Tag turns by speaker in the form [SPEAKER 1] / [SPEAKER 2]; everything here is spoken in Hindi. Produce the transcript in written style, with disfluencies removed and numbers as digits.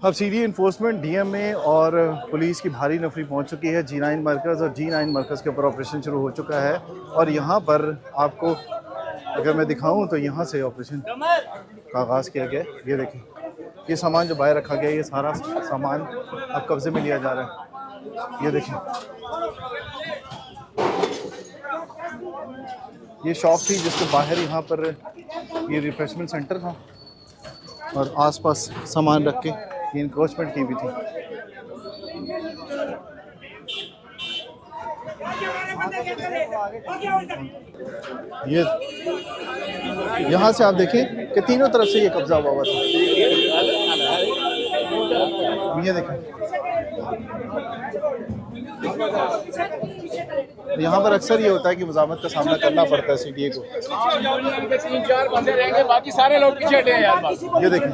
[SPEAKER 1] अब सीडी इन्फोर्समेंट डीएमए और पुलिस की भारी नफरी पहुंच चुकी है G9 मरकज़, और G9 मरकज़ के ऊपर ऑपरेशन शुरू हो चुका है। और यहाँ पर आपको अगर मैं दिखाऊं तो यहाँ से ऑपरेशन का आगाज़ किया गया है। ये देखें, ये सामान जो बाहर रखा गया है, ये सारा सामान अब कब्ज़े में लिया जा रहा है। ये देखें, ये शॉप थी जिसके बाहर यहाँ पर ये रिफ्रेशमेंट सेंटर था, और आसपास सामान रख के ये एनक्रोचमेंट की भी थी। ये यहाँ से आप देखें कि तीनों तरफ से ये कब्जा हुआ था। ये देखें, यहाँ पर अक्सर ये होता है कि मज़ाहमत का सामना करना पड़ता है सीडीए को।
[SPEAKER 2] 3-4 बंदे रहेंगे, बाकी सारे लोग पीछे हटे हैं यार।
[SPEAKER 1] ये देखें,